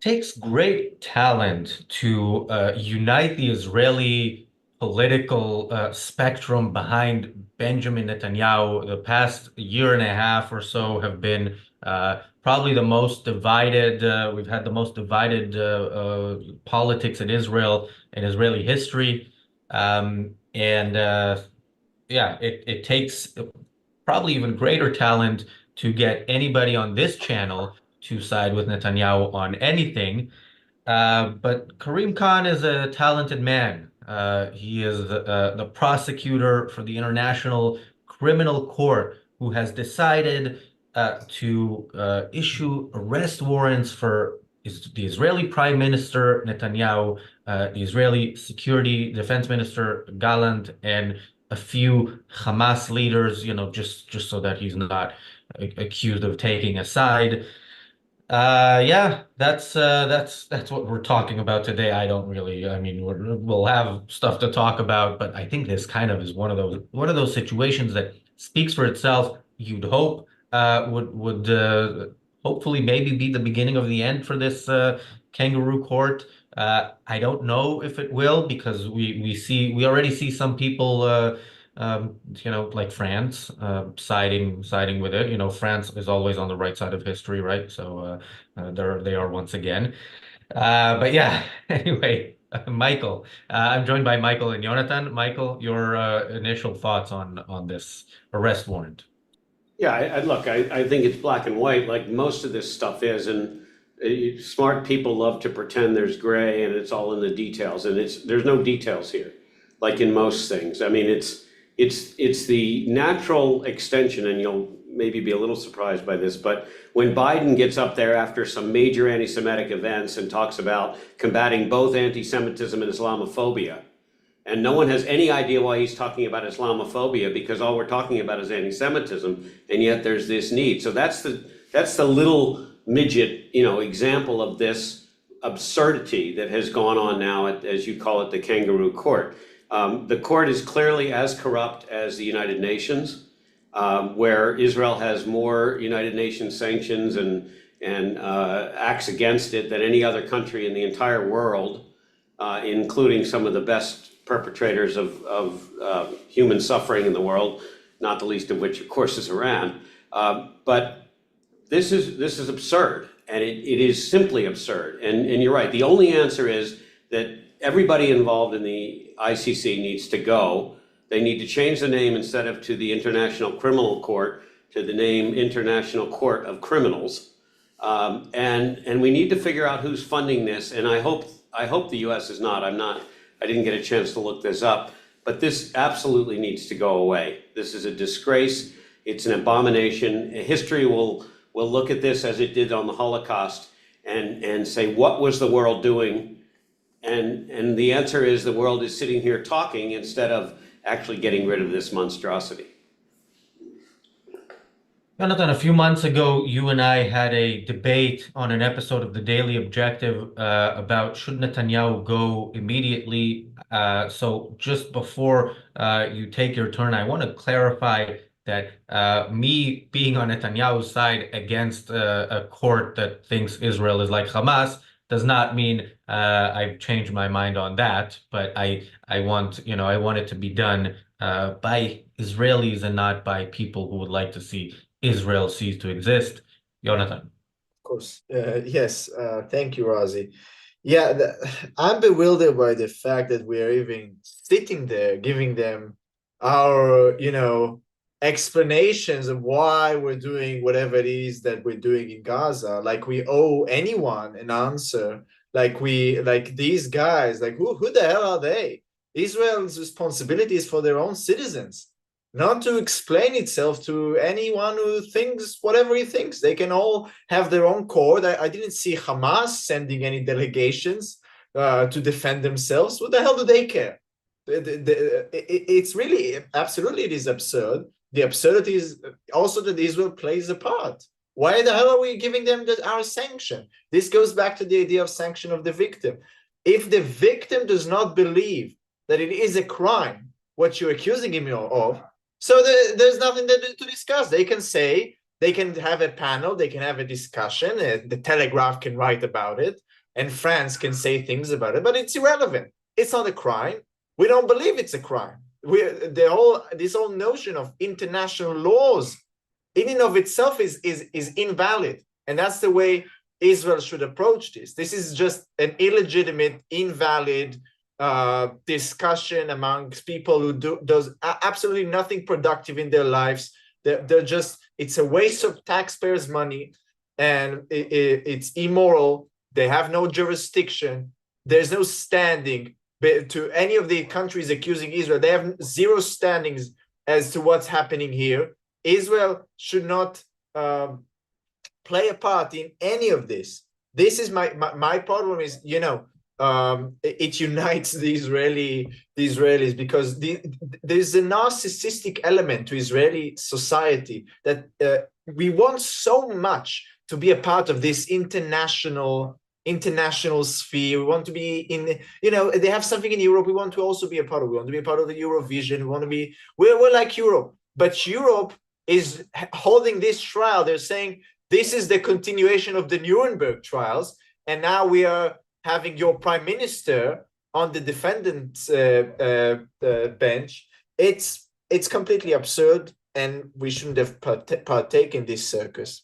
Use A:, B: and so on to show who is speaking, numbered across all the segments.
A: takes great talent to unite the Israeli political spectrum behind Benjamin Netanyahu. The past year and a half or so have been probably the most divided. We've had the most divided politics in Israel in Israeli history. And yeah, it takes probably even greater talent to get anybody on this channel to side with Netanyahu on anything. But Karim Khan is a talented man. He is the prosecutor for the International Criminal Court who has decided to issue arrest warrants for the Israeli Prime Minister Netanyahu, the Israeli Security Defense Minister Gallant, and a few Hamas leaders, just so that he's not accused of taking a side. Yeah, that's what we're talking about today. I don't really, I mean, we'll have stuff to talk about, but I think this kind of is one of those situations that speaks for itself. You'd hope would hopefully maybe be the beginning of the end for this kangaroo court. I don't know if it will because we already see some people like France, siding with it. France is always on the right side of history, right? So there they are once again. But yeah, anyway, Michael, I'm joined by Michael and Jonathan. Michael, your initial thoughts on this arrest warrant?
B: Yeah, I think it's black and white, like most of this stuff is, and smart people love to pretend there's gray and it's all in the details, and there's no details here, like in most things. I mean, it's the natural extension, and you'll maybe be a little surprised by this, but when Biden gets up there after some major anti-Semitic events and talks about combating both anti-Semitism and Islamophobia, and no one has any idea why he's talking about Islamophobia because all we're talking about is anti-Semitism, and yet there's this need. So that's the little midget, example of this absurdity that has gone on now at, as you call it, the kangaroo court. The court is clearly as corrupt as the United Nations, where Israel has more United Nations sanctions and acts against it than any other country in the entire world, including some of the best perpetrators of human suffering in the world, not the least of which, of course, is Iran. But this is absurd, and it is simply absurd. And you're right. The only answer is that everybody involved in the ICC needs to go. They need to change the name instead of to the International Criminal Court to the name International Court of Criminals. And we need to figure out who's funding this. And I hope the U.S. is not. I didn't get a chance to look this up, but this absolutely needs to go away. This is a disgrace. It's an abomination. History will look at this as it did on the Holocaust and say, what was the world doing? And the answer is the world is sitting here talking instead of actually getting rid of this monstrosity.
A: Jonathan, a few months ago, you and I had a debate on an episode of the Daily Objective about should Netanyahu go immediately. So just before you take your turn, I want to clarify that me being on Netanyahu's side against a court that thinks Israel is like Hamas does not mean I've changed my mind on that. But I want it to be done by Israelis and not by people who would like to see Israel cease to exist. Jonathan.
C: Of course. Yes. Thank you, Razi. Yeah, I'm bewildered by the fact that we are even sitting there giving them our, explanations of why we're doing whatever it is that we're doing in Gaza. Like we owe anyone an answer. Like these guys, like who the hell are they? Israel's responsibility is for their own citizens, not to explain itself to anyone who thinks whatever he thinks. They can all have their own court. I didn't see Hamas sending any delegations to defend themselves. What the hell do they care? It's really, absolutely, it is absurd. The absurdity is also that Israel plays a part. Why the hell are we giving them our sanction? This goes back to the idea of sanction of the victim. If the victim does not believe that it is a crime, what you're accusing him of, so there's nothing to discuss. They can say, They can have a panel, they can have a discussion, the Telegraph can write about it, and France can say things about it, but it's irrelevant. It's not a crime. We don't believe it's a crime. This whole notion of international laws in and of itself is invalid. And that's the way Israel should approach this. This is just an illegitimate, invalid discussion amongst people who does absolutely nothing productive in their lives. They're just, it's a waste of taxpayers' money, and it's immoral. They have no jurisdiction. There's no standing to any of the countries accusing Israel. They have zero standings as to what's happening here. Israel should not play a part in any of this. This is my problem is, it unites the Israelis because there's a narcissistic element to Israeli society that we want so much to be a part of this international sphere. We want to be in, they have something in Europe we want to also be a part of. We want to be a part of the Eurovision. We want to be, we're like Europe, but Europe is holding this trial. They're saying this is the continuation of the Nuremberg trials, and now we are having your prime minister on the defendant's bench. It's completely absurd, and we shouldn't have partaken in this circus.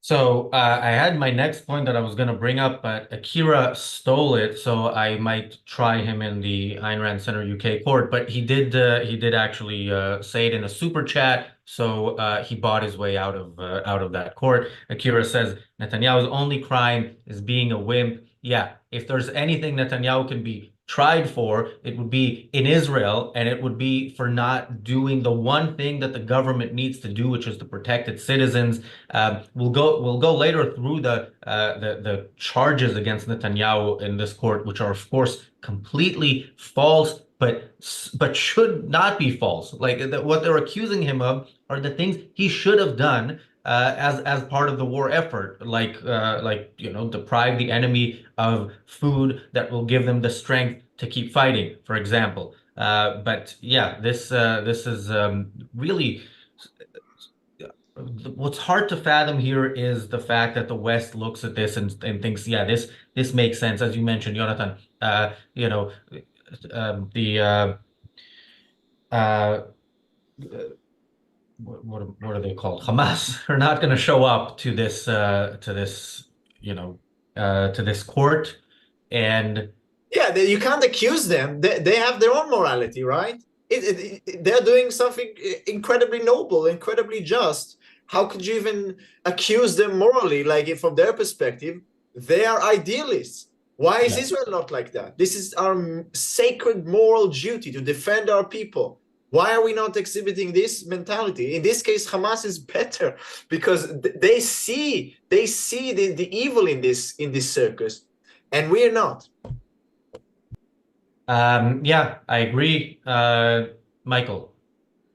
A: So I had my next point that I was going to bring up, but Akira stole it, so I might try him in the Ayn Rand Center UK court. But he did actually say it in a super chat, so he bought his way out of that court. Akira says Netanyahu's only crime is being a wimp. Yeah, if there's anything Netanyahu can be tried for, it would be in Israel, and it would be for not doing the one thing that the government needs to do, which is to protect its citizens. We'll go later through the charges against Netanyahu in this court, which are of course completely false, but should not be false. Like what they're accusing him of are the things he should have done as part of the war effort, like deprive the enemy of food that will give them the strength to keep fighting, for example. But yeah, this is really what's hard to fathom here is the fact that the West looks at this and thinks, yeah, this makes sense, as you mentioned, Jonathan. What are they called? Hamas are not going to show up to this court, and
C: yeah, you can't accuse them. They have their own morality, right? They're doing something incredibly noble, incredibly just. How could you even accuse them morally? Like, from their perspective, they are idealists. Why is Israel not like that? This is our sacred moral duty to defend our people. Why are we not exhibiting this mentality? In this case, Hamas is better because they see the evil in this circus, and we're not.
A: Yeah, I agree, Michael.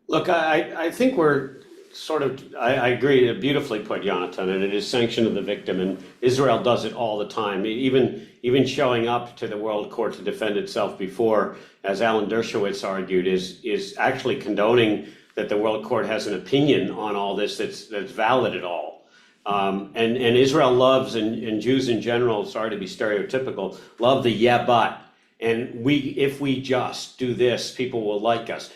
B: Look, I think we're sort of, I agree, beautifully put, Jonathan, and it is sanction of the victim, and Israel does it all the time, even showing up to the World Court to defend itself before, as Alan Dershowitz argued, is actually condoning that the World Court has an opinion on all this that's valid at all. And Israel loves, and Jews in general, sorry to be stereotypical, love the yeah but, and if we just do this, people will like us.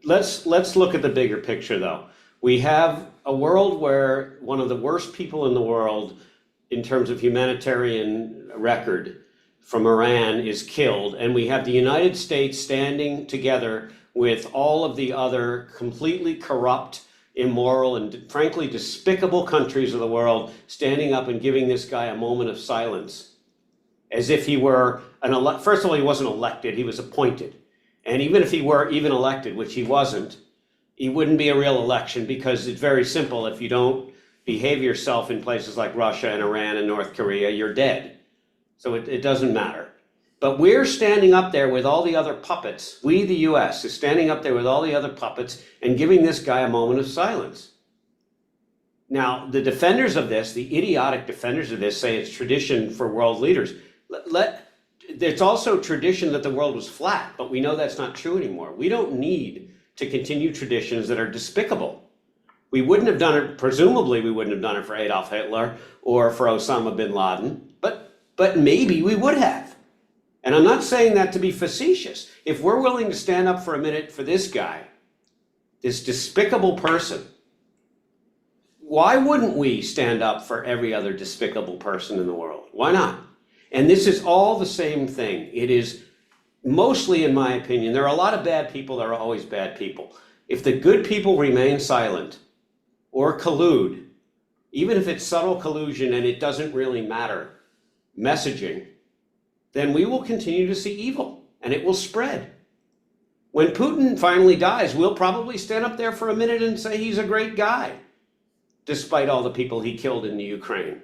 B: Let's look at the bigger picture, though. We have a world where one of the worst people in the world, in terms of humanitarian record, from Iran is killed, and we have the United States standing together with all of the other completely corrupt, immoral, and frankly despicable countries of the world standing up and giving this guy a moment of silence, as if he were first of all, he wasn't elected, he was appointed. And even if he were even elected, which he wasn't, it wouldn't be a real election, because it's very simple. If you don't behave yourself in places like Russia and Iran and North Korea, you're dead. So it doesn't matter. But we're standing up there with all the other puppets. We, the US, is standing up there with all the other puppets and giving this guy a moment of silence. Now, the defenders of this, the idiotic defenders of this, say it's tradition for world leaders. It's also tradition that the world was flat, but we know that's not true anymore. We don't need to continue traditions that are despicable. We wouldn't have done it, presumably we wouldn't have done it for Adolf Hitler or for Osama bin Laden, but maybe we would have. And I'm not saying that to be facetious. If we're willing to stand up for a minute for this guy, this despicable person, why wouldn't we stand up for every other despicable person in the world? Why not? And this is all the same thing. It is mostly, in my opinion, there are a lot of bad people, there are always bad people. If the good people remain silent or collude, even if it's subtle collusion and it doesn't really matter, messaging, then we will continue to see evil and it will spread. When Putin finally dies, we'll probably stand up there for a minute and say he's a great guy, despite all the people he killed in the Ukraine.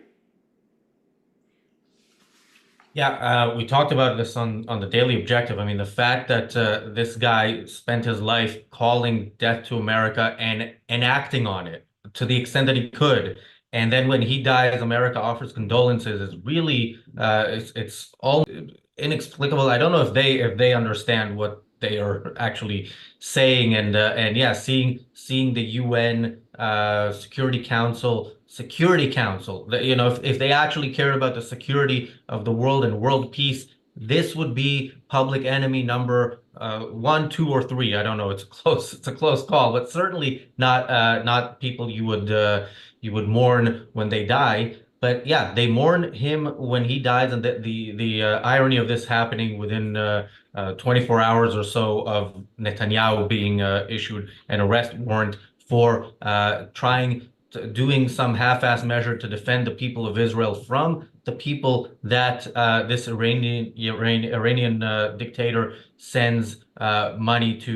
A: Yeah, we talked about this on the Daily Objective. I mean, the fact that this guy spent his life calling death to America and enacting on it to the extent that he could, and then when he dies, America offers condolences is really it's all inexplicable. I don't know if they understand what they are actually saying, and yeah, seeing the UN Security Council, you know, if they actually cared about the security of the world and world peace, this would be public enemy number 1, 2, or 3. I don't know. It's a close call, but certainly not people you would mourn when they die. But yeah, they mourn him when he dies, and the irony of this happening within 24 hours or so of Netanyahu being issued an arrest warrant for doing some half-assed measure to defend the people of Israel from the people that this Iranian dictator sends money to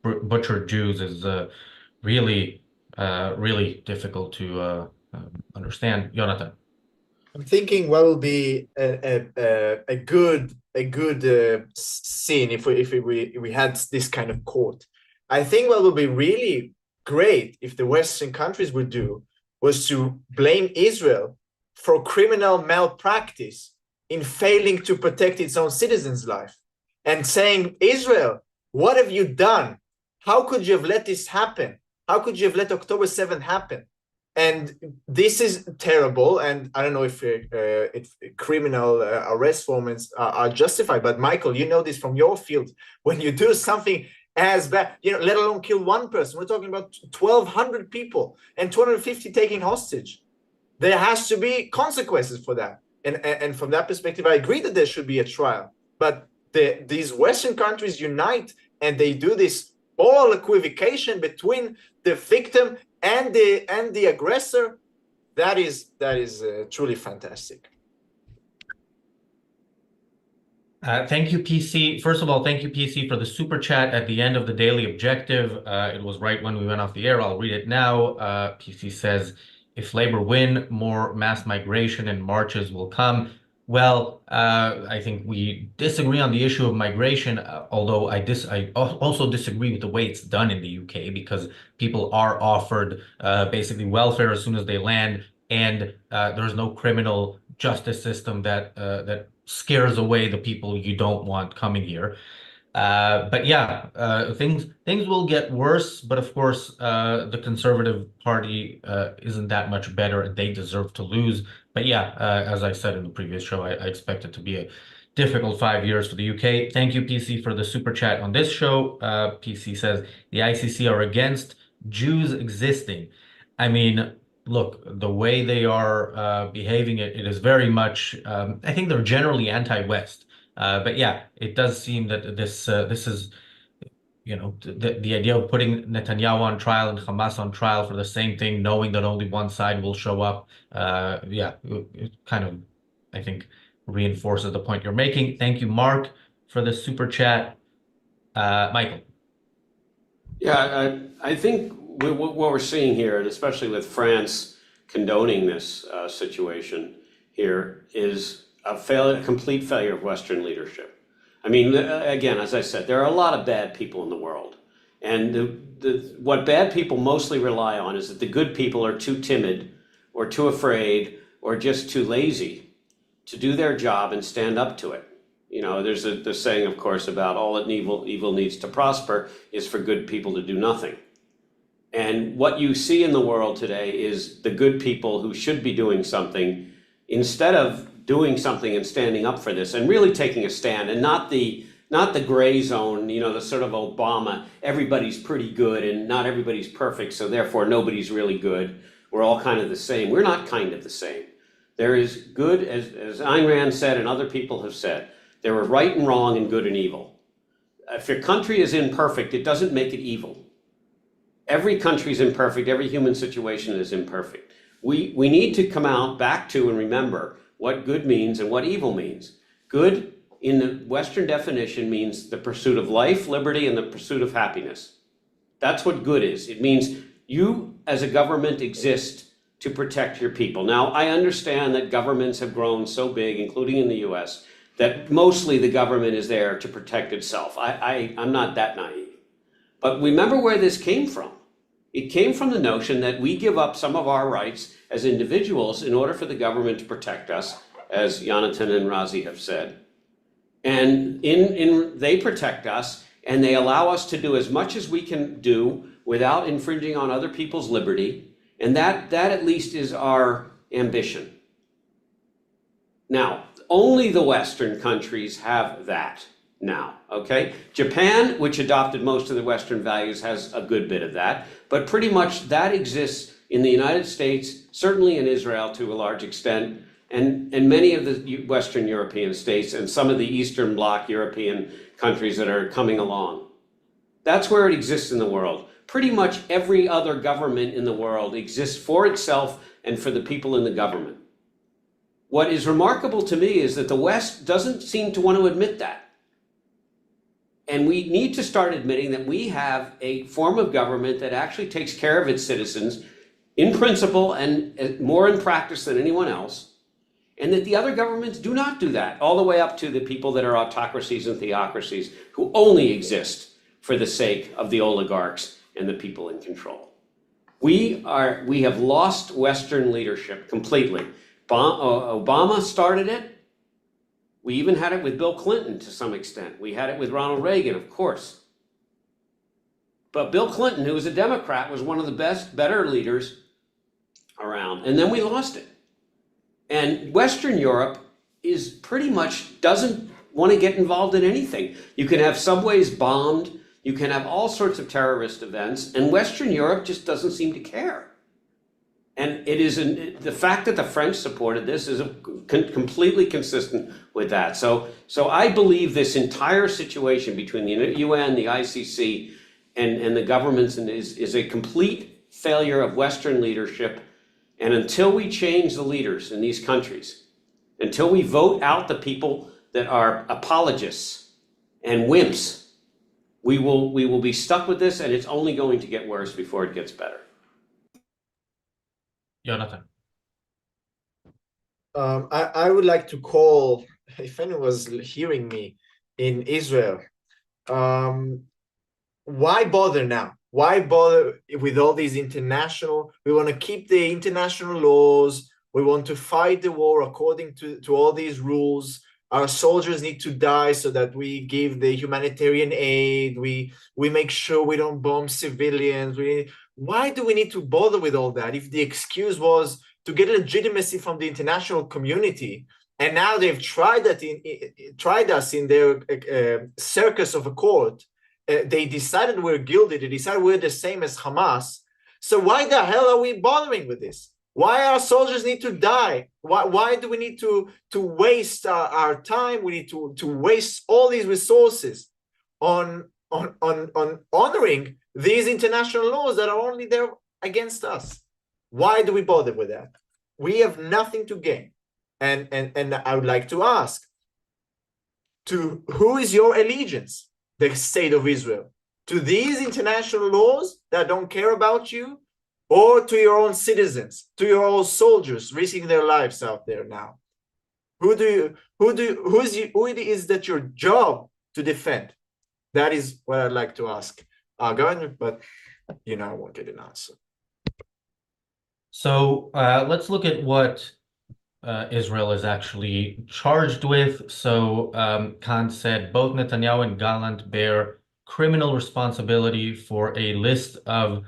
A: butcher Jews is really difficult to understand. Jonathan.
C: I'm thinking what will be a good scene if we had this kind of court. I think what would be really great if the Western countries would do was to blame Israel for criminal malpractice in failing to protect its own citizens' life, and saying, Israel, what have you done? How could you have let this happen? How could you have let October 7th happen? And this is terrible, and I don't know if criminal arrest warrants are justified, but Michael, you know this from your field. When you do something as bad, you know, let alone kill one person, we're talking about 1,200 people and 250 taking hostage. There has to be consequences for that. And from that perspective, I agree that there should be a trial. But these Western countries unite and they do this oral equivocation between the victim and the aggressor. That is truly fantastic.
A: Thank you, PC. First of all, thank you, PC, for the super chat at the end of the Daily Objective. It was right when we went off the air. I'll read it now. PC says, if Labor win, more mass migration and marches will come. Well, I think we disagree on the issue of migration, although I also disagree with the way it's done in the UK, because people are offered basically welfare as soon as they land, and there's no criminal justice system that scares away the people you don't want coming here. But yeah, things will get worse. But of course, the Conservative Party isn't that much better, and they deserve to lose. But yeah, as I said in the previous show, I expect it to be a difficult 5 years for the UK. Thank you, PC, for the super chat on this show. PC says the ICC are against Jews existing. I mean, look, the way they are behaving, it is very much. I think they're generally anti-West. But yeah, it does seem that this is, you know, the idea of putting Netanyahu on trial and Hamas on trial for the same thing, knowing that only one side will show up. Yeah, it kind of, I think, reinforces the point you're making. Thank you, Mark, for the super chat. Michael.
B: Yeah, I think what we're seeing here, and especially with France condoning this situation here, is a complete failure of Western leadership. I mean, again, as I said, there are a lot of bad people in the world. And what bad people mostly rely on is that the good people are too timid or too afraid or just too lazy to do their job and stand up to it. You know, there's the saying, of course, about all that evil needs to prosper is for good people to do nothing. And what you see in the world today is the good people who should be doing something, instead of doing something and standing up for this and really taking a stand, and not the gray zone, you know, the sort of Obama, everybody's pretty good and not everybody's perfect, so therefore nobody's really good. We're all kind of the same. We're not kind of the same. There is good, as Ayn Rand said and other people have said, there are right and wrong and good and evil. If your country is imperfect, it doesn't make it evil. Every country is imperfect. Every human situation is imperfect. We need to come out back to and remember what good means and what evil means. Good, in the Western definition, means the pursuit of life, liberty, and the pursuit of happiness. That's what good is. It means you, as a government, exist to protect your people. Now, I understand that governments have grown so big, including in the US, that mostly the government is there to protect itself. I'm not that naive. But remember where this came from. It came from the notion that we give up some of our rights as individuals in order for the government to protect us, as Jonathan and Razi have said. And they protect us, and they allow us to do as much as we can do without infringing on other people's liberty. And that at least is our ambition. Now, only the Western countries have that now, okay? Japan, which adopted most of the Western values, has a good bit of that, but pretty much that exists in the United States, certainly in Israel to a large extent, and many of the Western European states and some of the Eastern Bloc European countries that are coming along. That's where it exists in the world. Pretty much every other government in the world exists for itself and for the people in the government. What is remarkable to me is that the West doesn't seem to want to admit that. And we need to start admitting that we have a form of government that actually takes care of its citizens in principle and more in practice than anyone else, and that the other governments do not do that, all the way up to the people that are autocracies and theocracies who only exist for the sake of the oligarchs and the people in control. We have lost Western leadership completely. Obama started it. We even had it with Bill Clinton to some extent. We had it with Ronald Reagan, of course. But Bill Clinton, who was a Democrat, was one of the better leaders around. And then we lost it. And Western Europe is pretty much doesn't want to get involved in anything. You can have subways bombed. You can have all sorts of terrorist events. And Western Europe just doesn't seem to care. And it is the fact that the French supported this is completely consistent with that. So I believe this entire situation between the UN, the ICC, and the governments is a complete failure of Western leadership. And until we change the leaders in these countries, until we vote out the people that are apologists and wimps, we will be stuck with this, and it's only going to get worse before it gets better.
A: Jonathan.
C: I would like to call, if anyone was hearing me in Israel, why bother now? Why bother with all these international? We want to keep the international laws. We want to fight the war according to all these rules. Our soldiers need to die so that we give the humanitarian aid. We make sure we don't bomb civilians. Why do we need to bother with all that if the excuse was to get legitimacy from the international community? And now they've tried us in their circus of a court. They decided we're guilty. They decided we're the same as Hamas. So why the hell are we bothering with this? Why our soldiers need to die? Why do we need to waste our time? We need to waste all these resources on honoring these international laws that are only there against us. Why do we bother with that? We have nothing to gain. And I would like to ask, to who is your allegiance? The state of Israel? To these international laws that don't care about you, or to your own citizens, to your own soldiers risking their lives out there now? Who it is that your job to defend? That is what I'd like to ask our government, but I won't get an answer.
A: So let's look at what Israel is actually charged with. So Khan said both Netanyahu and Gallant bear criminal responsibility for a list of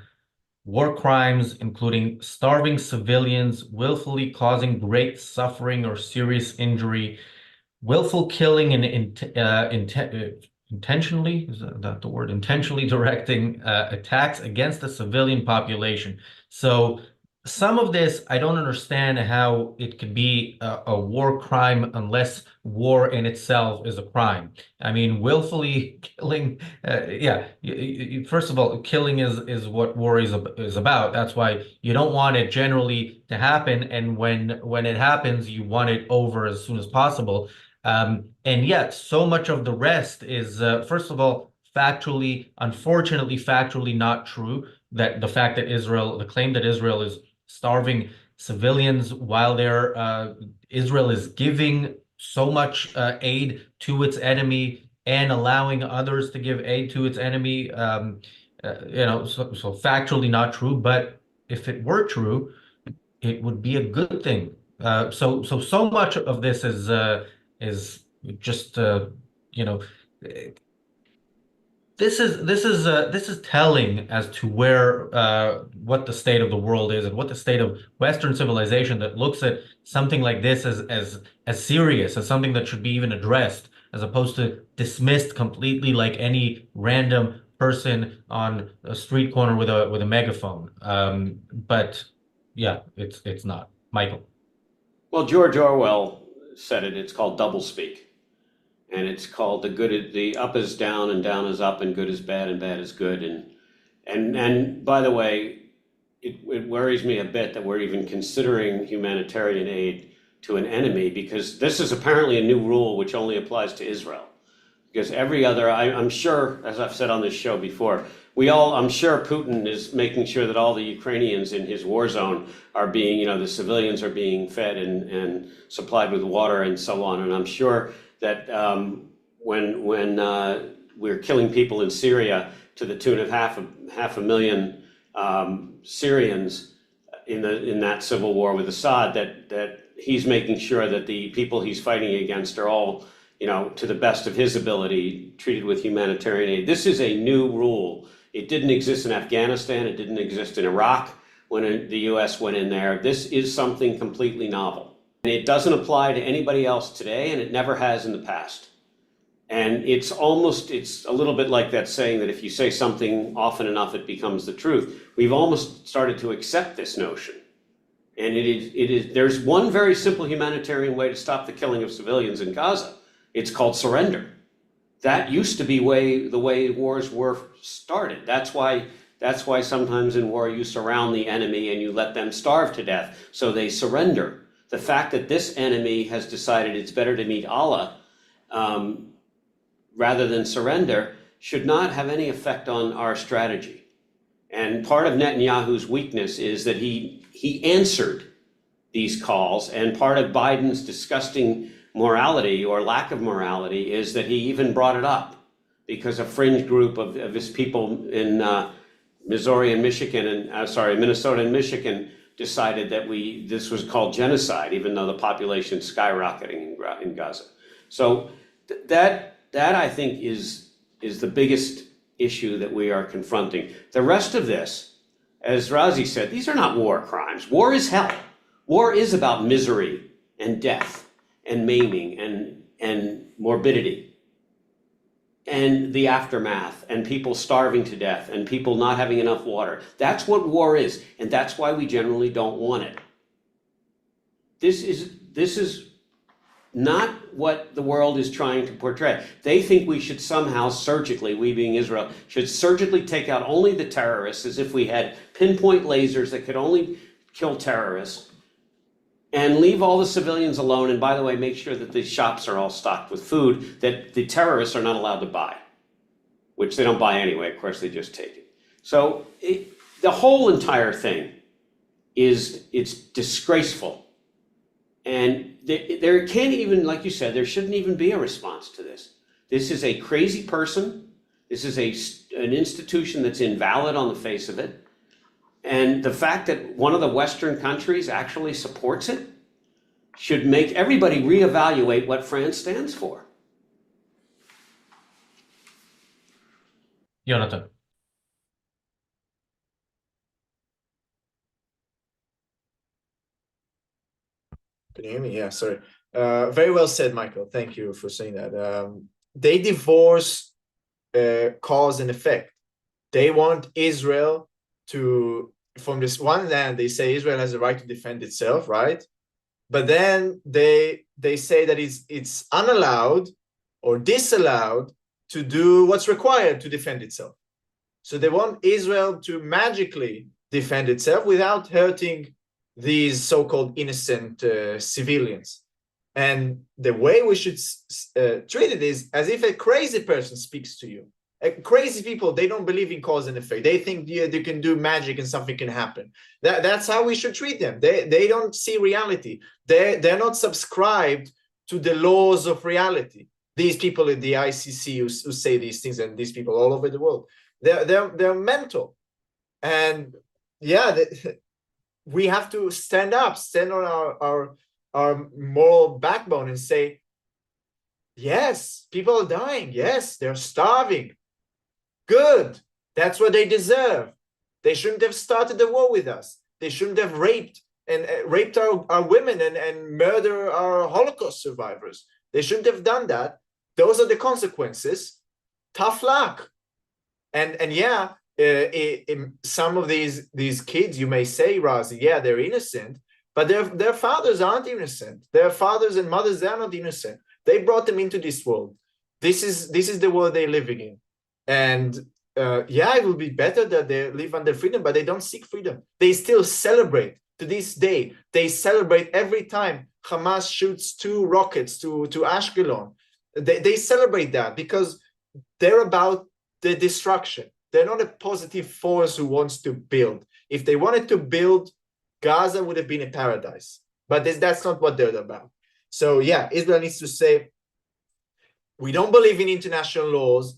A: war crimes, including starving civilians, willfully causing great suffering or serious injury, willful killing and intentionally, is that the word? Intentionally directing attacks against the civilian population. So some of this, I don't understand how it could be a war crime unless war in itself is a crime. I mean, willfully killing, yeah. First of all, killing is what war is about. That's why you don't want it generally to happen, and when it happens, you want it over as soon as possible. And yet, so much of the rest is, first of all, unfortunately, factually not true. That the fact that the claim that Israel is starving civilians while Israel is giving so much aid to its enemy and allowing others to give aid to its enemy, so factually not true. But if it were true, it would be a good thing. So much of this is just you know this is telling as to where what the state of the world is and what the state of Western civilization that looks at something like this as serious as something that should be even addressed as opposed to dismissed completely like any random person on a street corner with a megaphone. But yeah, it's not. Michael.
B: Well, George Orwell said it. It's called doublespeak, and it's called the up is down and down is up, and good is bad and bad is good. And by the way, it worries me a bit that we're even considering humanitarian aid to an enemy, because this is apparently a new rule which only applies to Israel. Because every other, I'm sure, as I've said on this show before, I'm sure Putin is making sure that all the Ukrainians in his war zone are being, the civilians are being fed and supplied with water and so on. And I'm sure that when we're killing people in Syria to the tune of half a million Syrians in that civil war with Assad, that he's making sure that the people he's fighting against are all, to the best of his ability, treated with humanitarian aid. This is a new rule. It didn't exist in Afghanistan. It didn't exist in Iraq when the US went in there. This is something completely novel. And it doesn't apply to anybody else today, and it never has in the past. And it's a little bit like that saying that if you say something often enough, it becomes the truth. We've almost started to accept this notion. And there's one very simple humanitarian way to stop the killing of civilians in Gaza. It's called surrender. That used to be the way wars were started. That's why sometimes in war you surround the enemy and you let them starve to death so they surrender. The fact that this enemy has decided it's better to meet Allah rather than surrender should not have any effect on our strategy. And part of Netanyahu's weakness is that he answered these calls, and part of Biden's disgusting morality or lack of morality is that he even brought it up because a fringe group of his people in Minnesota and Michigan decided that this was called genocide, even though the population's skyrocketing in Gaza. So that I think is the biggest issue that we are confronting. The rest of this, as Razi said, these are not war crimes. War is hell. War is about misery and death and maiming and morbidity and the aftermath and people starving to death and people not having enough water. That's what war is, and that's why we generally don't want it. This is not what the world is trying to portray. They think we should somehow surgically, we being Israel, should surgically take out only the terrorists, as if we had pinpoint lasers that could only kill terrorists, and leave all the civilians alone. And by the way, make sure that the shops are all stocked with food that the terrorists are not allowed to buy, which they don't buy anyway. Of course, they just take it. So the whole entire thing it's disgraceful. And there can't even, like you said, there shouldn't even be a response to this. This is a crazy person. This is an institution that's invalid on the face of it. And the fact that one of the Western countries actually supports it should make everybody reevaluate what France stands for.
A: Jonathan.
C: Can you hear me? Yeah, sorry. Very well said, Michael. Thank you for saying that. They divorce cause and effect. They want Israel to, from this one hand, they say Israel has a right to defend itself, right? But then they say that it's unallowed or disallowed to do what's required to defend itself. So they want Israel to magically defend itself without hurting these so-called innocent civilians. And the way we should treat it is as if a crazy person speaks to you. Crazy people, they don't believe in cause and effect. They think they can do magic and something can happen. That's how we should treat them. They don't see reality. They're not subscribed to the laws of reality. These people in the ICC who say these things, and these people all over the world, they're mental. And yeah, we have to stand up, stand on our moral backbone and say, yes, people are dying. Yes, they're starving. Good. That's what they deserve. They shouldn't have started the war with us. They shouldn't have raped our women and murder our Holocaust survivors. They shouldn't have done that. Those are the consequences. Tough luck. And yeah, some of these kids, you may say, Razi, yeah, they're innocent, but their fathers aren't innocent. Their fathers and mothers, they're not innocent. They brought them into this world. This is the world they're living in. And yeah, it will be better that they live under freedom, but they don't seek freedom. They still celebrate to this day. They celebrate every time Hamas shoots 2 rockets to Ashkelon. They celebrate that because they're about the destruction. They're not a positive force who wants to build. If they wanted to build, Gaza would have been a paradise. But that's not what they're about. So yeah, Israel needs to say, we don't believe in international laws.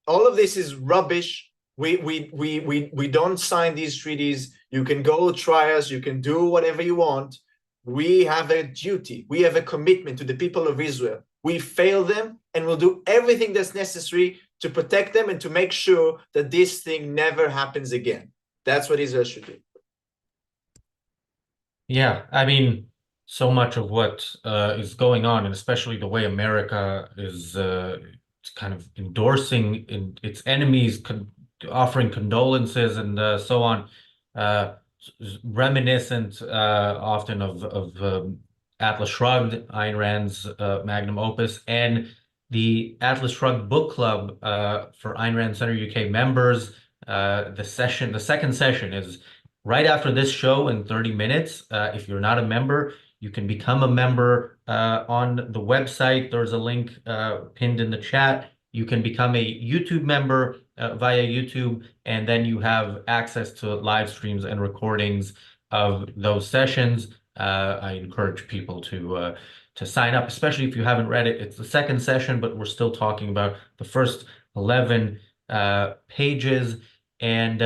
C: All of this is rubbish. We don't sign these treaties. You can go try us. You can do whatever you want. We have a duty. We have a commitment to the people of Israel. We fail them, and we'll do everything that's necessary to protect them and to make sure that this thing never happens again. That's what Israel should do.
A: Yeah, I mean, so much of what is going on, and especially the way America is kind of endorsing its enemies, offering condolences and so on, reminiscent often of Atlas Shrugged, Ayn Rand's magnum opus, and the Atlas Shrugged book club for Ayn Rand Center UK members. The second session is right after this show in 30 minutes. If you're not a member, you can become a member on the website. There's a link pinned in the chat. You can become a YouTube member via YouTube, and then you have access to live streams and recordings of those sessions. I encourage people to sign up, especially if you haven't read it. It's the second session, but we're still talking about the first 11 pages. And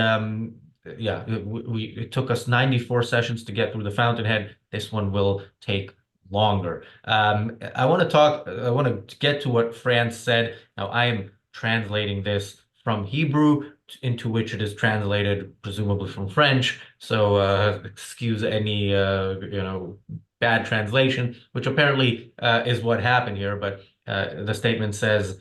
A: yeah, it took us 94 sessions to get through the Fountainhead. This one will take longer. I want to get to what France said. Now, I am translating this from Hebrew into which it is translated, presumably from French. So excuse any bad translation, which apparently is what happened here. But the statement says,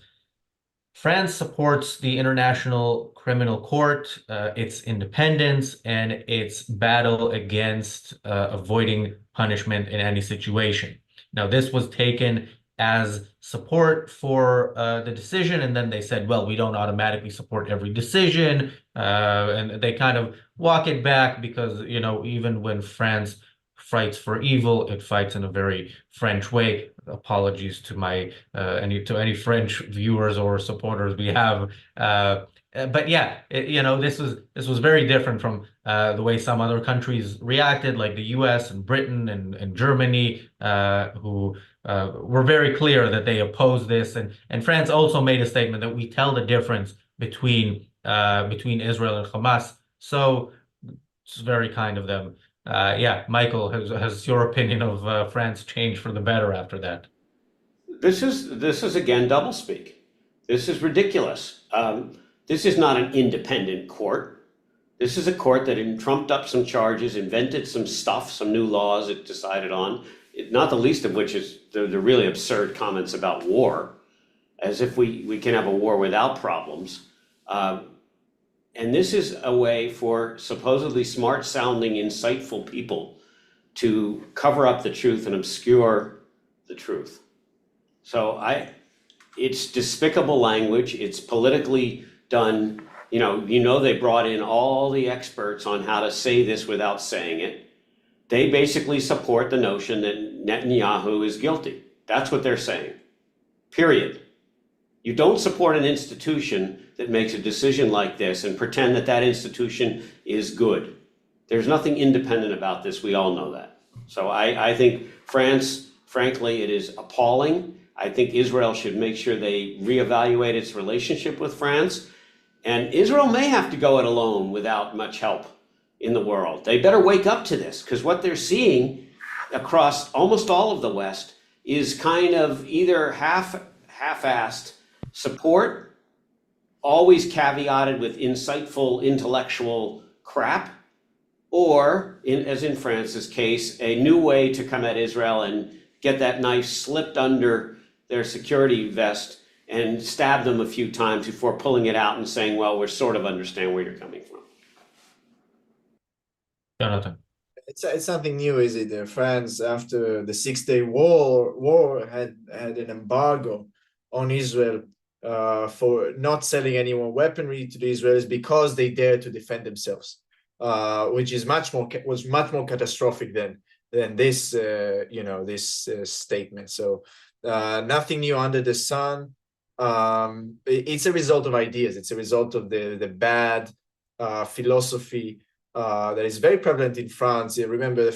A: France supports the International Criminal Court, its independence, and its battle against avoiding punishment in any situation. Now, this was taken as support for the decision, and then they said, well, we don't automatically support every decision, and they kind of walk it back because, even when France fights for evil, it fights in a very French way. Apologies to any French viewers or supporters we have. But yeah, this was very different from the way some other countries reacted, like the U.S. and Britain and Germany, who were very clear that they oppose this. And France also made a statement that we tell the difference between Israel and Hamas. So it's very kind of them. Yeah, Michael, has your opinion of France changed for the better after that?
B: This is again doublespeak. This is ridiculous. This is not an independent court. This is a court that trumped up some charges, invented some stuff, some new laws it decided on, not the least of which is the really absurd comments about war, as if we can have a war without problems. And this is a way for supposedly smart-sounding, insightful people to cover up the truth and obscure the truth. So it's despicable language. It's politically done. You know, they brought in all the experts on how to say this without saying it. They basically support the notion that Netanyahu is guilty. That's what they're saying. Period. You don't support an institution that makes a decision like this and pretend that that institution is good. There's nothing independent about this. We all know that. So I think France, frankly, it is appalling. I think Israel should make sure they reevaluate its relationship with France. And Israel may have to go it alone without much help in the world. They better wake up to this, because what they're seeing across almost all of the West is kind of either half-assed support, always caveated with insightful intellectual crap, or, as in France's case, a new way to come at Israel and get that knife slipped under their security vest and stab them a few times before pulling it out and saying, well, we sort of understand where you're coming from.
A: Jonathan.
C: It's something new, is it? France, after the 6-day war had an embargo on Israel for not selling any more weaponry to the Israelis because they dared to defend themselves, which is was much more catastrophic than this this statement. So nothing new under the sun. It's a result of ideas. It's a result of the bad philosophy that is very prevalent in France. You remember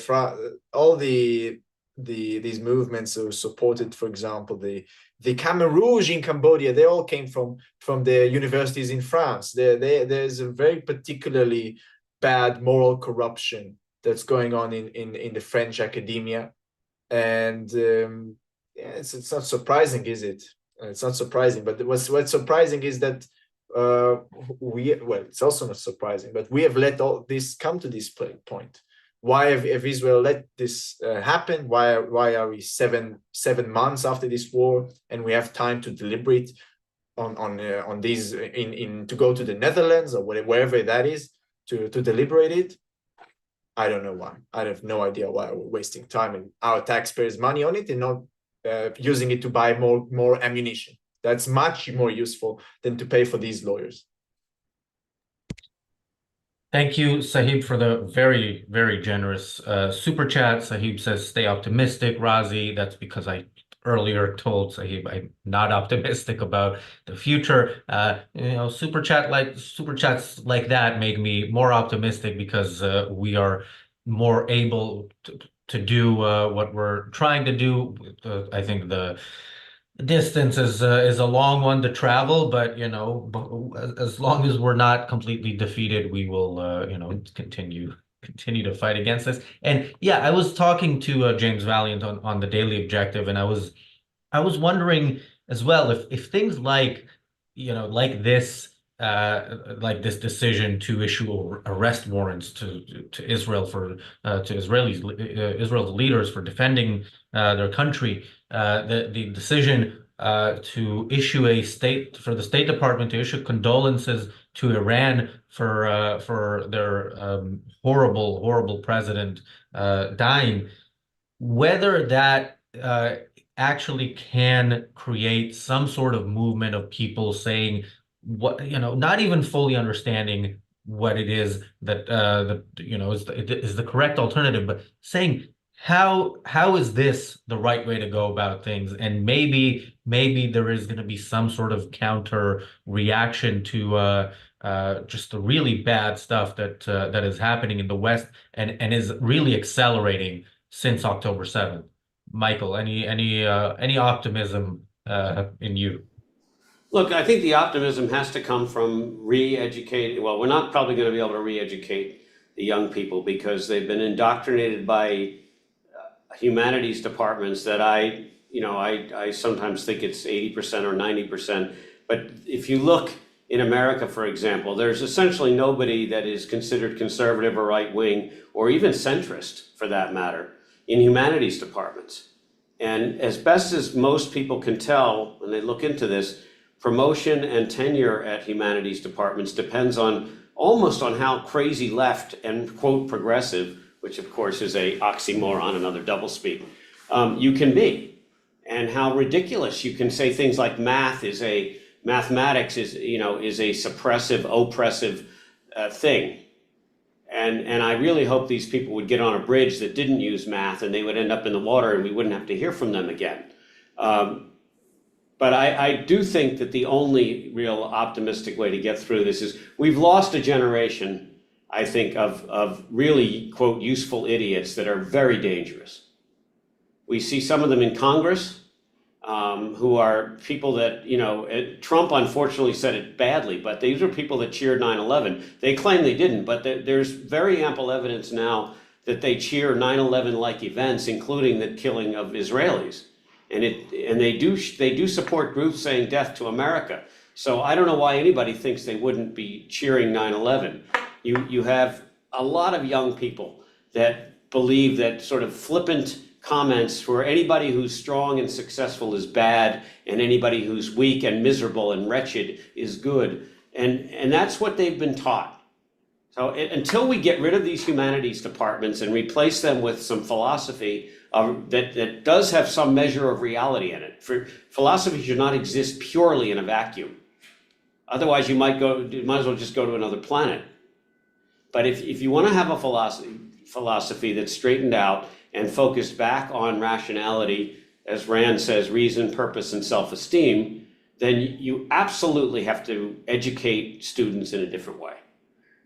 C: all these movements who supported, for example, the Khmer Rouge in Cambodia. They all came from the universities in France. There's a very particularly bad moral corruption that's going on in the French academia, and it's not surprising, is it? It's not surprising, but what's surprising is that it's also not surprising, but we have let all this come to this point. Why have Israel let this happen? Why are we seven months after this war and we have time to deliberate on these to go to the Netherlands or wherever that is to deliberate it? I don't know why. I have no idea why we're wasting time and our taxpayers' money on it and not using it to buy more ammunition. That's much more useful than to pay for these lawyers.
A: Thank you, Sahib, for the very, very generous super chat. Sahib says, stay optimistic, Razi. That's because I earlier told Sahib I'm not optimistic about the future. Super chats like that make me more optimistic because we are more able to do what we're trying to do. I think the distance is a long one to travel, but as long as we're not completely defeated, we will continue to fight against this. And yeah, I was talking to James Valiant on the Daily Objective, and I was wondering as well if things like like this decision to issue arrest warrants to Israel to Israel's leaders for defending their country, the decision to issue for the State Department to issue condolences to Iran for their horrible president dying, whether that actually can create some sort of movement of people saying not even fully understanding what it is that is the correct alternative, but saying how is this the right way to go about things, and maybe there is going to be some sort of counter reaction to just the really bad stuff that is happening in the West and is really accelerating since October 7th. Michael, any optimism in you?
B: Look, I think the optimism has to come from re-educating. Well, we're not probably going to be able to re-educate the young people because they've been indoctrinated by humanities departments that I sometimes think it's 80% or 90%. But if you look in America, for example, there's essentially nobody that is considered conservative or right-wing or even centrist, for that matter, in humanities departments. And as best as most people can tell when they look into this, promotion and tenure at humanities departments depends on almost on how crazy left and quote progressive, which of course is a oxymoron, another doublespeak, you can be, and how ridiculous you can say things like mathematics is a suppressive, oppressive thing. And I really hope these people would get on a bridge that didn't use math and they would end up in the water and we wouldn't have to hear from them again. But I do think that the only real optimistic way to get through this is we've lost a generation, I think, of really, quote, useful idiots that are very dangerous. We see some of them in Congress who are people that, Trump unfortunately said it badly, but these are people that cheered 9/11. They claim they didn't, but there's very ample evidence now that they cheer 9/11-like events, including the killing of Israelis. And they do support groups saying death to America. So I don't know why anybody thinks they wouldn't be cheering 9/11. You have a lot of young people that believe that sort of flippant comments where anybody who's strong and successful is bad and anybody who's weak and miserable and wretched is good. And that's what they've been taught. So until we get rid of these humanities departments and replace them with some philosophy that does have some measure of reality in it. Philosophy should not exist purely in a vacuum. Otherwise, you might as well just go to another planet. But if you want to have a philosophy that's straightened out and focused back on rationality, as Rand says, reason, purpose, and self-esteem, then you absolutely have to educate students in a different way.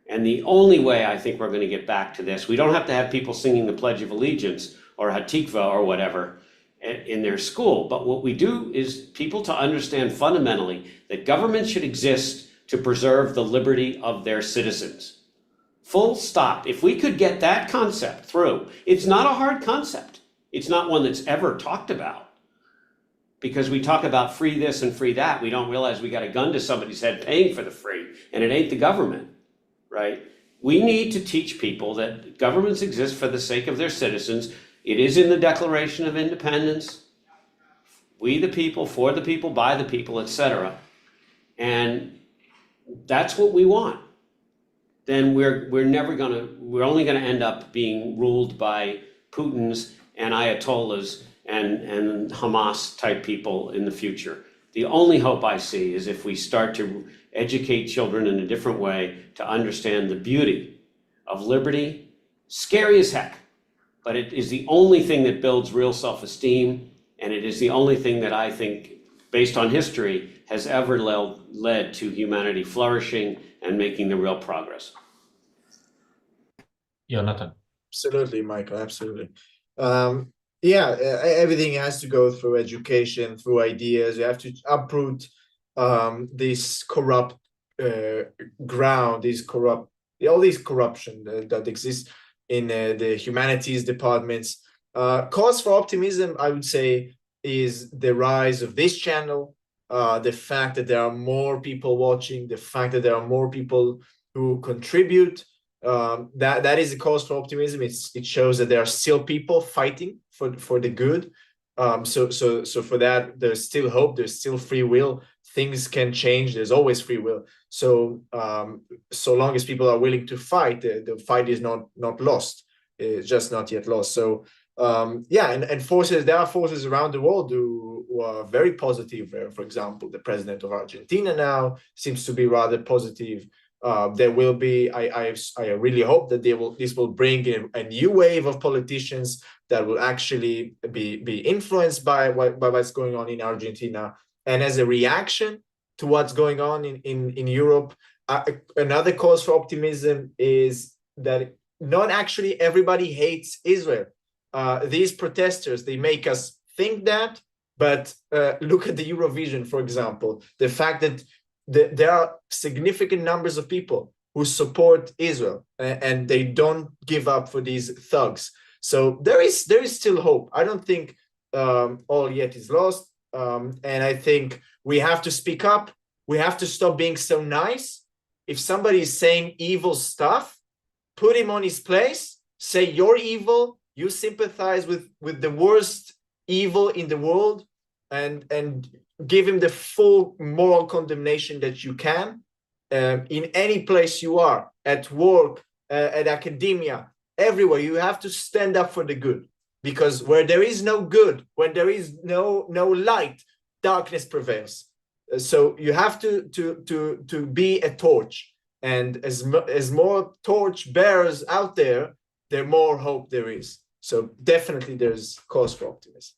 B: And the only way I think we're going to get back to this, we don't have to have people singing the Pledge of Allegiance or Hatikva or whatever in their school. But what we do is people to understand fundamentally that government should exist to preserve the liberty of their citizens. Full stop. If we could get that concept through, it's not a hard concept. It's not one that's ever talked about. Because we talk about free this and free that, we don't realize we got a gun to somebody's head paying for the free, and it ain't the government, right? We need to teach people that governments exist for the sake of their citizens. It is in the Declaration of Independence. We the people, for the people, by the people, etc. And that's what we want. Then we're only gonna end up being ruled by Putin's and Ayatollahs and Hamas type people in the future. The only hope I see is if we start to educate children in a different way to understand the beauty of liberty, scary as heck, but it is the only thing that builds real self-esteem, and it is the only thing that I think, based on history, has ever led to humanity flourishing and making the real progress.
A: Jonathan.
C: Absolutely, Michael, absolutely. Everything has to go through education, through ideas. You have to uproot this corrupt ground, all these corruption that exists in the humanities departments. Cause for optimism, I would say, is the rise of this channel, the fact that there are more people watching, the fact that there are more people who contribute. That is a cause for optimism. It shows that there are still people fighting for the good. So for that, there's still hope. There's still free will. Things can change. There's always free will. So so long as people are willing to fight, the fight is not lost. It's just not yet lost. So and forces. There are forces around the world who are very positive. For example, the president of Argentina now seems to be rather positive. There will be. I really hope that this will bring a new wave of politicians that will actually be influenced by what's going on in Argentina. And as a reaction to what's going on in Europe, another cause for optimism is that not actually everybody hates Israel. These protesters, they make us think that, but look at the Eurovision, for example. The fact that there are significant numbers of people who support Israel and they don't give up for these thugs. So there is still hope. I don't think all yet is lost. And I think we have to speak up. We have to stop being so nice. If somebody is saying evil stuff, put him on his place, say you're evil, you sympathize with the worst evil in the world, and give him the full moral condemnation that you can, in any place you are, at work, at academia, everywhere. You have to stand up for the good, because where there is no good, when there is no light, darkness prevails. So you have to be a torch, and as more torch bearers out there, the more hope there is. So definitely there's cause for optimism.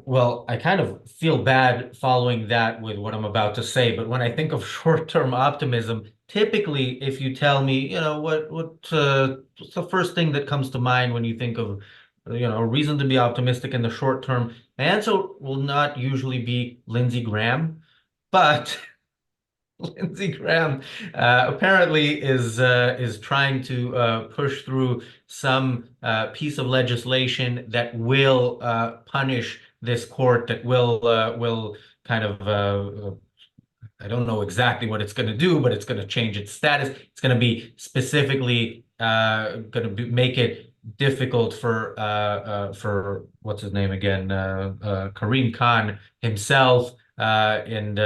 A: Well, I kind of feel bad following that with what I'm about to say, but when I think of short-term optimism, typically, if you tell me, what's the first thing that comes to mind when you think of, a reason to be optimistic in the short term, my answer will not usually be Lindsey Graham, but Lindsey Graham apparently is trying to push through some piece of legislation that will punish this court, that will kind of I don't know exactly what it's going to do, but it's going to change its status. It's going to be specifically going to make it difficult for what's his name again, Karim Khan himself, and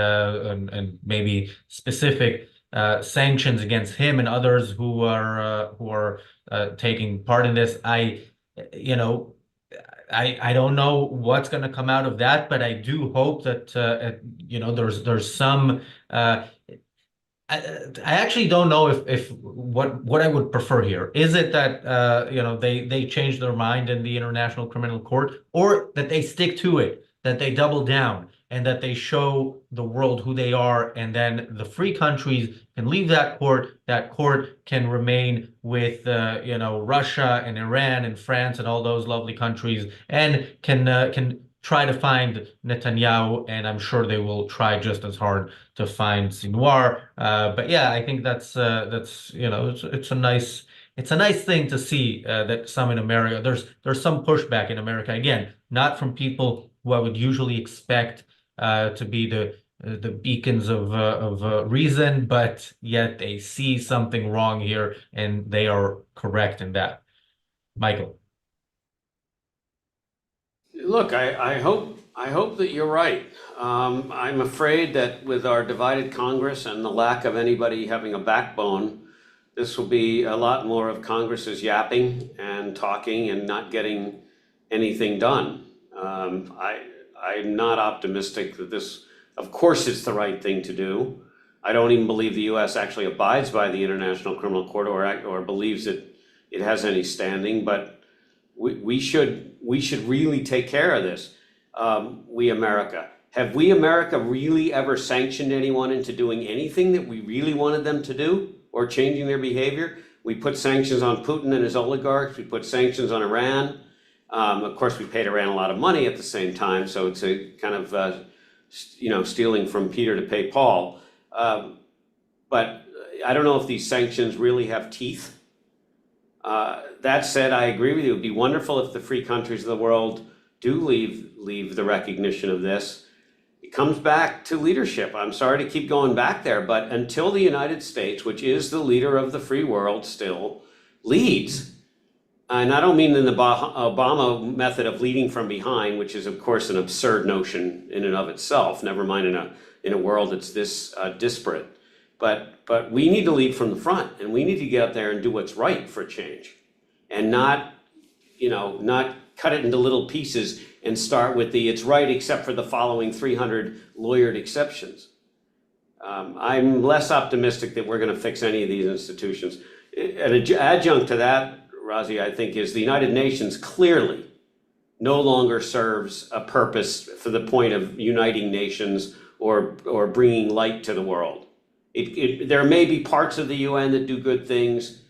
A: maybe specific sanctions against him and others who are taking part in this. You know, I don't know what's going to come out of that, but I do hope that there's some. I actually don't know if what I would prefer here. Is it that they change their mind in the International Criminal Court, or that they stick to it, that they double down, and that they show the world who they are, and then the free countries can leave that court. That court can remain with Russia and Iran and France and all those lovely countries, and can try to find Netanyahu, and I'm sure they will try just as hard to find Sinwar. But yeah, I think that's it's a nice thing to see that some in America, there's some pushback in America, again, not from people who I would usually expect to be the beacons of reason, but yet they see something wrong here and they are correct in that. Michael.
B: Look, I hope that you're right. I'm afraid that with our divided Congress and the lack of anybody having a backbone, this will be a lot more of Congress's yapping and talking and not getting anything done. I'm not optimistic that this, of course, it's the right thing to do. I don't even believe the U.S. actually abides by the International Criminal Court or believes that it has any standing, but we should really take care of this. We America. Have we America really ever sanctioned anyone into doing anything that we really wanted them to do or changing their behavior? We put sanctions on Putin and his oligarchs. We put sanctions on Iran. Of course, we paid Iran a lot of money at the same time, so it's a kind of stealing from Peter to pay Paul. But I don't know if these sanctions really have teeth. That said, I agree with you. It would be wonderful if the free countries of the world do leave the recognition of this. It comes back to leadership. I'm sorry to keep going back there, but until the United States, which is the leader of the free world, still leads, and I don't mean in the Obama method of leading from behind, which is of course an absurd notion in and of itself, never mind in a world that's this disparate. But we need to lead from the front, and we need to get up there and do what's right for change, and not cut it into little pieces and start with it's right except for the following 300 lawyered exceptions. I'm less optimistic that we're going to fix any of these institutions. An adjunct to that, Razi, I think, is the United Nations clearly no longer serves a purpose for the point of uniting nations or bringing light to the world. There may be parts of the UN that do good things.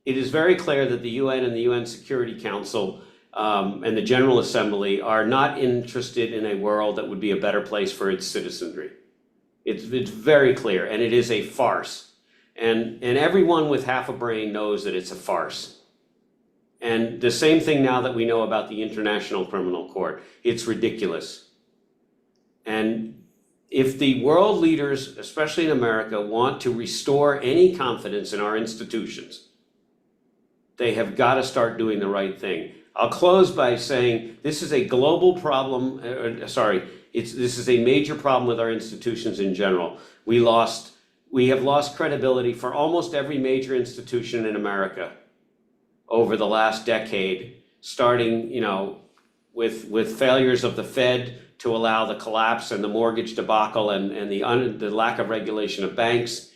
B: It is very clear that the UN and the UN Security Council and the General Assembly are not interested in a world that would be a better place for its citizenry. It's very clear, and it is a farce. And everyone with half a brain knows that it's a farce. And the same thing now that we know about the International Criminal Court. It's ridiculous. And if the world leaders, especially in America, want to restore any confidence in our institutions, they have got to start doing the right thing. I'll close by saying this is a global problem. This is a major problem with our institutions in general. We have lost credibility for almost every major institution in America over the last decade, starting, with failures of the Fed to allow the collapse and the mortgage debacle and the lack of regulation of banks,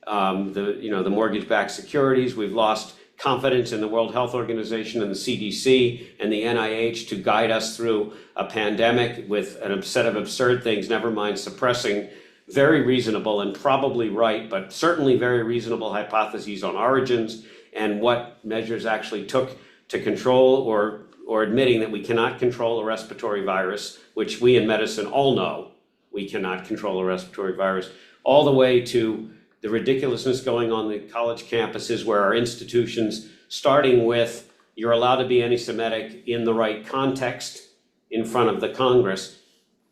B: the mortgage-backed securities. We've lost confidence in the World Health Organization and the CDC and the NIH to guide us through a pandemic with a set of absurd things, never mind suppressing very reasonable and probably right, but certainly very reasonable hypotheses on origins and what measures actually took to control or admitting that we cannot control a respiratory virus, which we in medicine all know we cannot control a respiratory virus, all the way to the ridiculousness going on the college campuses where our institutions, starting with you're allowed to be anti-Semitic in the right context in front of the Congress.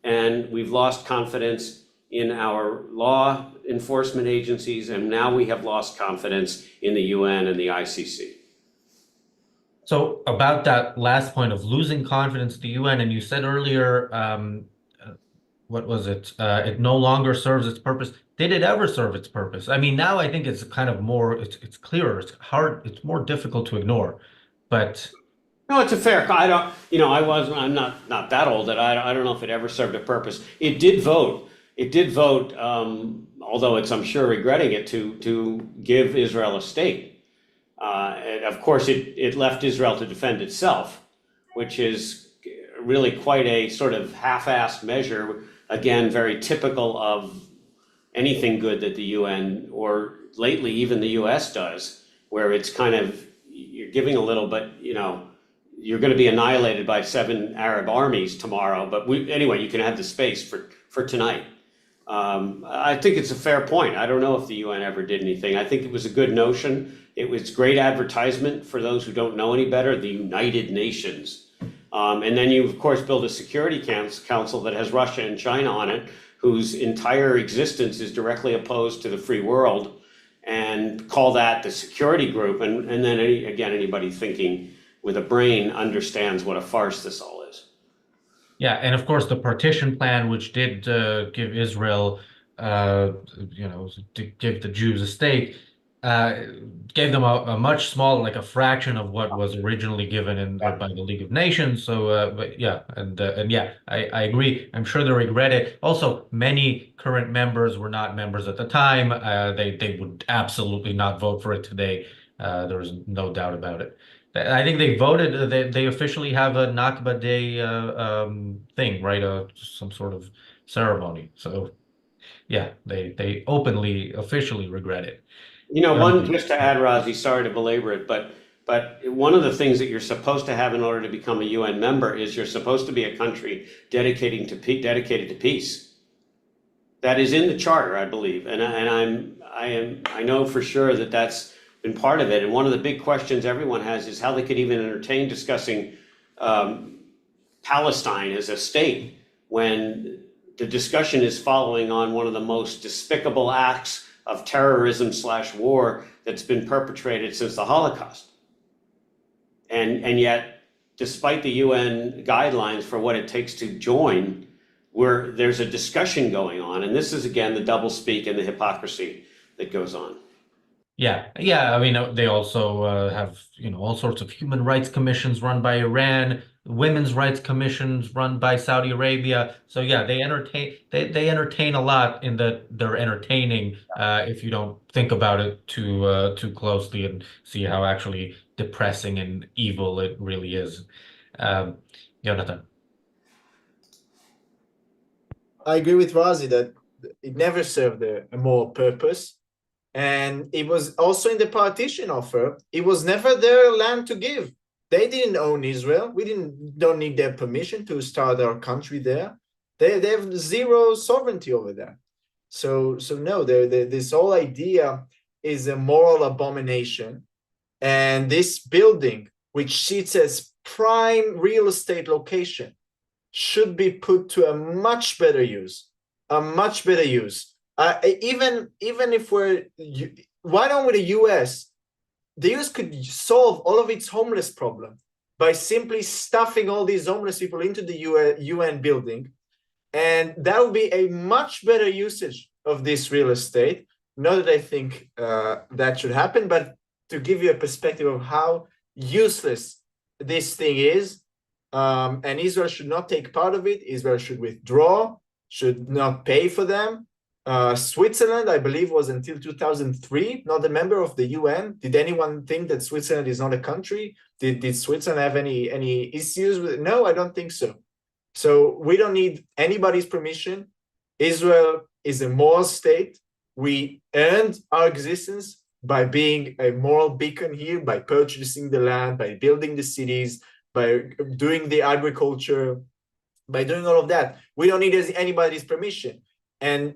B: And we've lost confidence in our law enforcement agencies, and now we have lost confidence in the UN and the ICC.
A: So about that last point of losing confidence in the UN, and you said earlier, what was it? It no longer serves its purpose. Did it ever serve its purpose? I mean, now I think it's kind of more, it's clearer, it's hard, it's more difficult to ignore. But
B: No, it's a fair, I'm not that old that I don't know if it ever served a purpose. It did vote, although I'm sure regretting it, to give Israel a state. And of course, it left Israel to defend itself, which is really quite a sort of half-assed measure, again, very typical of anything good that the UN or lately even the US does, where it's kind of, you're giving a little, but you're going to be annihilated by 7 Arab armies tomorrow. But anyway, you can have the space for tonight. I think it's a fair point. I don't know if the UN ever did anything. I think it was a good notion. It was great advertisement for those who don't know any better, the United Nations. And then you, of course, build a Security Council that has Russia and China on it, whose entire existence is directly opposed to the free world, and call that the security group. And then, again, anybody thinking with a brain understands what a farce this all is.
A: yeah, and of course the partition plan, which did give Israel, to give the Jews a state, gave them a much smaller, like a fraction of what was originally given by the League of Nations. So, but yeah, and yeah, I agree. I'm sure they regret it. Also, many current members were not members at the time. They would absolutely not vote for it today. There is no doubt about it. I think they voted. They officially have a Nakba Day thing, right? Some sort of ceremony. So, yeah, they openly, officially regret it.
B: Just to add, Razi, sorry to belabor it, but one of the things that you're supposed to have in order to become a UN member is you're supposed to be a country dedicated to peace. That is in the charter, I believe, and I know for sure that that's been part of it. And one of the big questions everyone has is how they could even entertain discussing Palestine as a state when the discussion is following on one of the most despicable acts of terrorism/war that's been perpetrated since the Holocaust. And yet, despite the UN guidelines for what it takes to join, there's a discussion going on. And this is, again, the doublespeak and the hypocrisy that goes on.
A: Yeah. I mean, they also have, all sorts of human rights commissions run by Iran, women's rights commissions run by Saudi Arabia. So yeah, they entertain a lot in that they're entertaining if you don't think about it too closely and see how actually depressing and evil it really is. Jonathan.
C: I agree with Razi that it never served a more purpose. And it was also in the partition offer, it was never their land to give. They didn't own Israel. We don't need their permission to start our country there. They have zero sovereignty over there. So no, this whole idea is a moral abomination. And this building, which sits as prime real estate location, should be put to a much better use. a much better use. Even if why don't we the US? The US could solve all of its homeless problem by simply stuffing all these homeless people into the UN building, and that would be a much better usage of this real estate. Not that I think that should happen, but to give you a perspective of how useless this thing is, and Israel should not take part of it. Israel should withdraw, should not pay for them. Switzerland, I believe, was until 2003 not a member of the UN. Did anyone think that Switzerland is not a country? Did Switzerland have any issues with it? No, I don't think so. So we don't need anybody's permission. Israel is a moral state. We earned our existence by being a moral beacon here, by purchasing the land, by building the cities, by doing the agriculture, by doing all of that. We don't need anybody's permission. And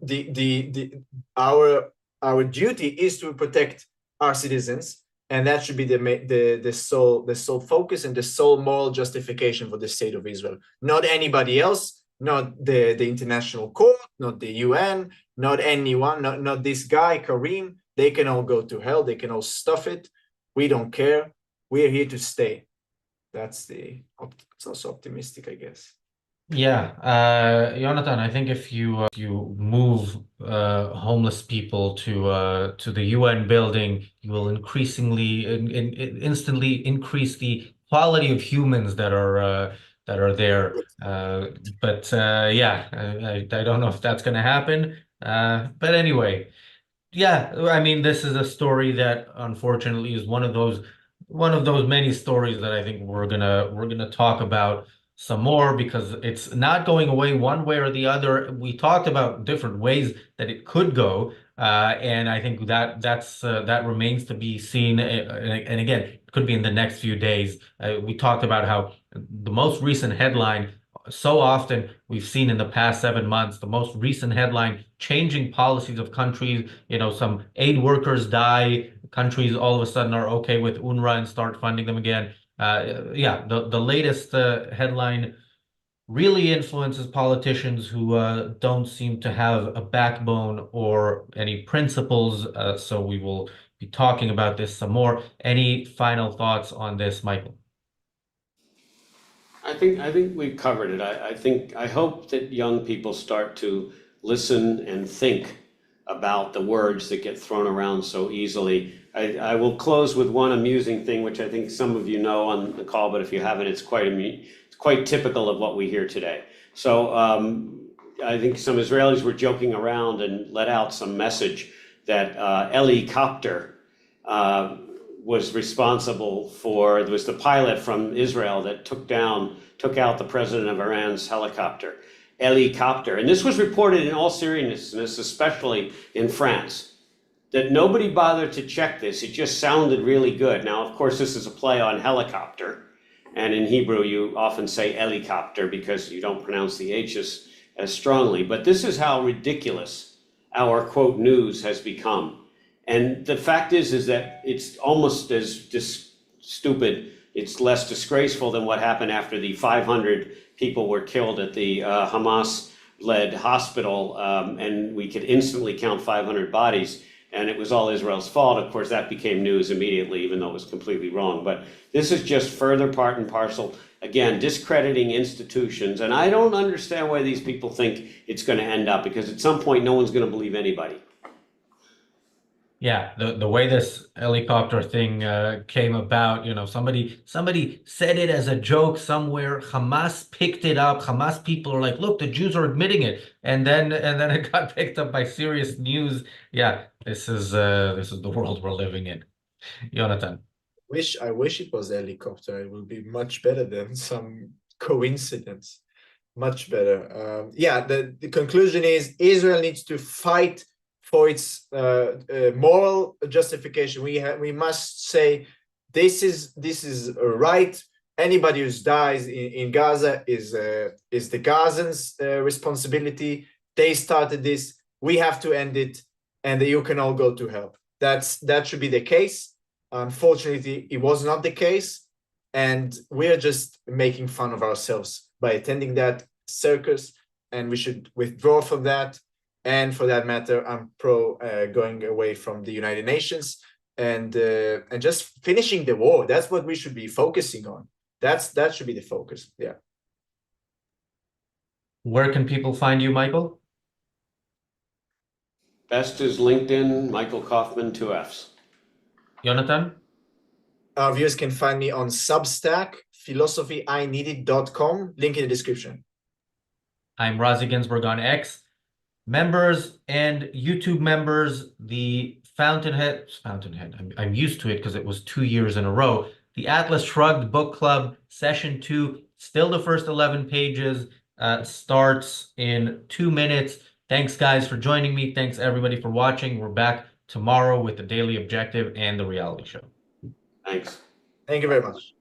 C: our duty is to protect our citizens, and that should be the sole focus and the sole moral justification for the state of Israel. Not anybody else, not the international court, not the UN, not anyone, not this guy Karim. They can all go to hell. They can all stuff it. We don't care. We're here to stay. It's also optimistic, I guess.
A: Yeah, Jonathan, I think if you move homeless people to the UN building, you will instantly increase the quality of humans that are there. Yeah, I don't know if that's going to happen. But anyway, yeah, I mean, this is a story that unfortunately is one of those many stories that I think we're gonna talk about some more, because it's not going away one way or the other. We talked about different ways that it could go, and I think that remains to be seen. And again, it could be in the next few days. We talked about how the most recent headline, so often we've seen in the past 7 months, the most recent headline changing policies of countries. Some aid workers die, countries all of a sudden are okay with UNRWA and start funding them again. Yeah, the latest headline really influences politicians who don't seem to have a backbone or any principles. So we will be talking about this some more. Any final thoughts on this, Michael?
B: I think we've covered it. I hope that young people start to listen and think about the words that get thrown around so easily. I will close with one amusing thing, which I think some of you know on the call, but if you haven't, it's quite typical of what we hear today. So I think some Israelis were joking around and let out some message that helicopter was responsible for. There was the pilot from Israel that took out the president of Iran's helicopter. And this was reported in all seriousness, especially in France, that nobody bothered to check this. It just sounded really good. Now, of course, this is a play on helicopter. And in Hebrew, you often say helicopter because you don't pronounce the H's as strongly. But this is how ridiculous our, quote, news has become. And the fact is that it's almost as stupid, it's less disgraceful than what happened after the 500 people were killed at the Hamas-led hospital, and we could instantly count 500 bodies, and it was all Israel's fault. Of course, that became news immediately, even though it was completely wrong. But this is just further part and parcel, again, discrediting institutions. And I don't understand why these people think it's going to end up, because at some point, no one's going to believe anybody.
A: Yeah, the way this helicopter thing came about, somebody said it as a joke somewhere. Hamas picked it up. Hamas people are like, look, the Jews are admitting it, and then it got picked up by serious news. Yeah, this is the world we're living in. Jonathan.
C: I wish it was a helicopter. It would be much better than some coincidence. Much better. Yeah, the conclusion is Israel needs to fight for its moral justification. We must say this is right. Anybody who dies in Gaza is the Gazans' responsibility. They started this. We have to end it, and you can all go to hell. That should be the case. Unfortunately, it was not the case, and we're just making fun of ourselves by attending that circus, and we should withdraw from that. And for that matter, I'm pro going away from the United Nations and just finishing the war. That's what we should be focusing on. That should be the focus. Yeah.
A: Where can people find you, Michael?
B: Best is LinkedIn, Michael Kaufman, 2 Fs.
A: Jonathan?
C: Our viewers can find me on Substack, philosophyIneeded.com, link in the description.
A: I'm Razi Ginzberg on X. Members and YouTube members, the Fountainhead, I'm used to it because it was 2 years in a row. The Atlas Shrugged Book Club, Session 2, still the first 11 pages, starts in 2 minutes. Thanks, guys, for joining me. Thanks, everybody, for watching. We're back tomorrow with the Daily Objective and the reality show.
B: Thanks.
C: Thank you very much.